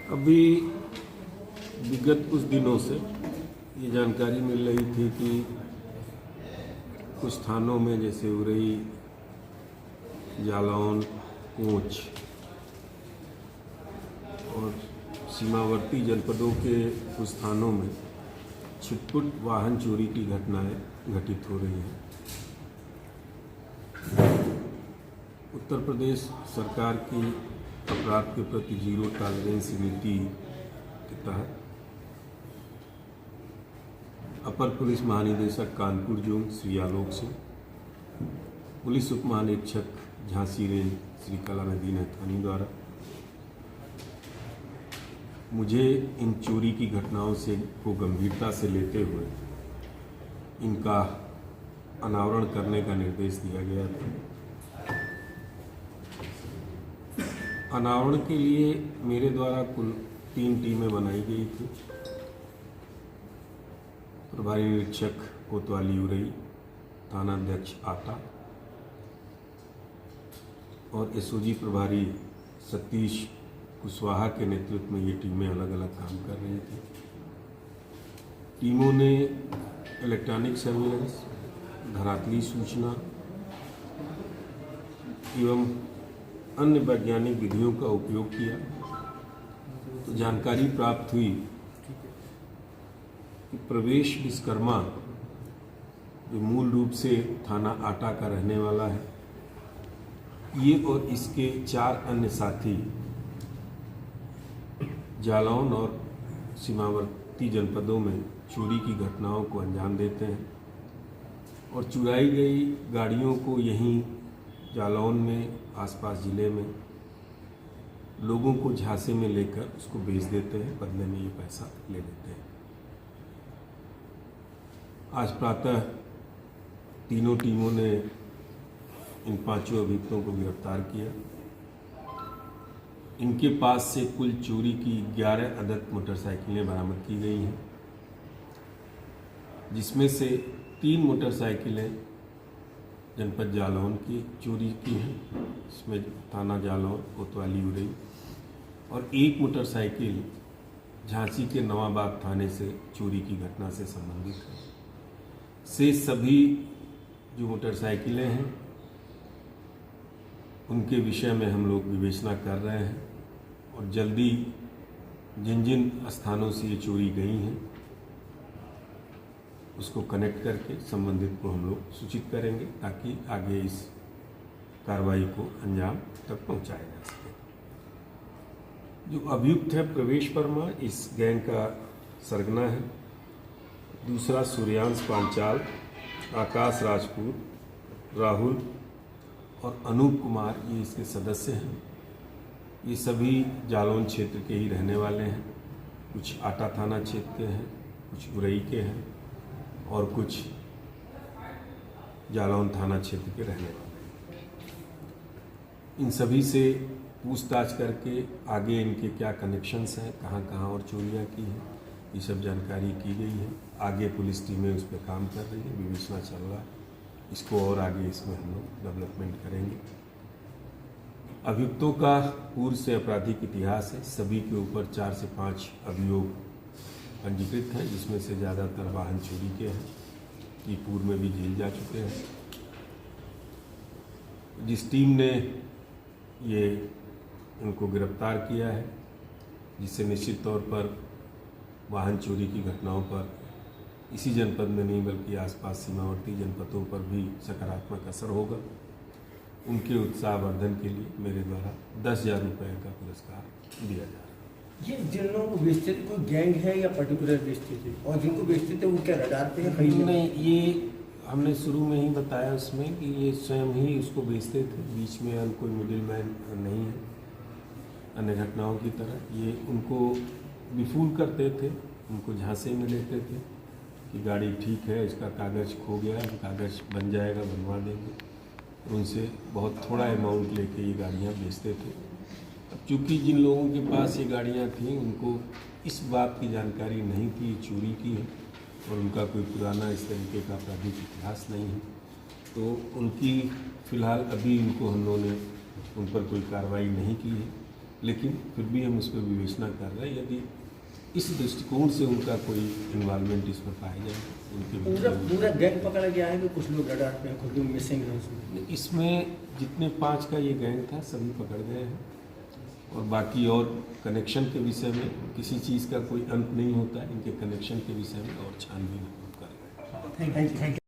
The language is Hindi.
अभी विगत कुछ दिनों से ये जानकारी मिल रही थी कि कुछ थानों में जैसे उरई, जालौन, कोंच और सीमावर्ती जनपदों के कुछ थानों में छिटपुट वाहन चोरी की घटनाएं घटित हो रही हैं। उत्तर प्रदेश सरकार की अपराध के प्रति जीरो टॉलरेंस नीति के तहत अपर पुलिस महानिदेशक कानपुर जोन श्री आलोक सिंह, पुलिस उप महानिरीक्षक झांसी रेंज श्री कलानिधि नैथानी द्वारा मुझे इन चोरी की घटनाओं से को गंभीरता से लेते हुए इनका अनावरण करने का निर्देश दिया गया था। अनावरण के लिए मेरे द्वारा कुल 3 टीमें बनाई गई थी। प्रभारी निरीक्षक कोतवाली उरई, थानाध्यक्ष आटा और एसओजी प्रभारी सतीश कुशवाहा के नेतृत्व में ये टीमें अलग अलग काम कर रही थी। टीमों ने इलेक्ट्रॉनिक सर्विलेंस, धरातली सूचना एवं अन्य वैज्ञानिक विधियों का उपयोग किया तो जानकारी प्राप्त हुई कि प्रवेश विश्वकर्मा, जो मूल रूप से थाना आटा का रहने वाला है, ये और इसके 4 अन्य साथी जालौन और सीमावर्ती जनपदों में चोरी की घटनाओं को अंजाम देते हैं और चुराई गई गाड़ियों को यहीं जालौन में, आसपास ज़िले में लोगों को झांसे में लेकर उसको बेच देते हैं, बदले में ये पैसा ले लेते हैं। आज प्रातः तीनों टीमों ने इन 5 अभियुक्तों को गिरफ्तार किया। इनके पास से कुल चोरी की 11 अदद मोटरसाइकिलें बरामद की गई हैं, जिसमें से 3 मोटरसाइकिलें जनपद जालौन की चोरी की हैं, इसमें थाना जालौन, कोतवाली उरई, और 1 मोटरसाइकिल झांसी के नवाबाग थाने से चोरी की घटना से संबंधित है। से सभी जो मोटरसाइकिलें हैं उनके विषय में हम लोग विवेचना कर रहे हैं और जल्दी जिन जिन स्थानों से ये चोरी गई हैं उसको कनेक्ट करके संबंधित को हम लोग सूचित करेंगे ताकि आगे इस कार्रवाई को अंजाम तक पहुंचाया जा सके। जो अभियुक्त है प्रवेश वर्मा, इस गैंग का सरगना है। दूसरा सूर्यांश पांचाल, आकाश राजपूत, राहुल और अनूप कुमार, ये इसके सदस्य हैं। ये सभी जालौन क्षेत्र के ही रहने वाले हैं। कुछ आटा थाना क्षेत्र के हैं, कुछ उरई के हैं और कुछ जालौन थाना क्षेत्र के रहने वाले हैं। इन सभी से पूछताछ करके आगे इनके क्या कनेक्शंस हैं, कहाँ कहाँ और चोरियाँ की हैं, ये सब जानकारी की गई है। आगे पुलिस टीमें उस पर काम कर रही है, विवेचना चल रहा है। इसको और आगे इसमें हम लोग डेवलपमेंट करेंगे। अभियुक्तों का पूर्व से आपराधिक इतिहास है। सभी के ऊपर 4 से 5 अभियोग पंजीकृत हैं, जिसमें से ज़्यादातर वाहन चोरी के हैं। ये पूर्व में भी जेल जा चुके हैं। जिस टीम ने ये इनको गिरफ्तार किया है, जिससे निश्चित तौर पर वाहन चोरी की घटनाओं पर इसी जनपद में नहीं बल्कि आसपास सीमावर्ती जनपदों पर भी सकारात्मक असर होगा, उनके उत्साहवर्धन के लिए मेरे द्वारा 10,000 रुपये का पुरस्कार दिया जा रहा है। ये जिन लोगों को बेचते थे कोई गैंग है या पर्टिकुलर बेचते थे, और जिनको बेचते थे वो क्या रडार पे है खरीदने? नहीं, ये हमने शुरू में ही बताया उसमें कि ये स्वयं ही उसको बेचते थे, बीच में कोई मिडिल मैन नहीं है। अन्य घटनाओं की तरह ये उनको विफूल करते थे, उनको झांसे में लेते थे कि गाड़ी ठीक है, इसका कागज़ खो गया, कागज़ बन जाएगा, बनवा देंगे। उनसे बहुत थोड़ा अमाउंट लेके ये गाड़ियाँ बेचते थे। अब चूँकि जिन लोगों के पास ये गाड़ियाँ थीं उनको इस बात की जानकारी नहीं थी ये चोरी की है और उनका कोई पुराना इस तरीके का आपराधिक इतिहास नहीं है, तो उनकी फ़िलहाल अभी उनको हम लोगों ने उन पर कोई कार्रवाई नहीं की है, लेकिन फिर भी हम उस पर विवेचना कर रहे हैं। यदि इस दृष्टिकोण से उनका कोई इन्वॉल्वमेंट इसमें पाया जाए उनके पूरा पूरा गैंग पकड़ा गया है कि कुछ लोग रडार पे हैं, खुद मिसिंग है इसमें? इसमें जितने 5 का ये गैंग था सभी पकड़ गए हैं, और बाकी और कनेक्शन के विषय में किसी चीज़ का कोई अंत नहीं होता है, इनके कनेक्शन के विषय में और छानबीन कर रहे हैं। Thank you.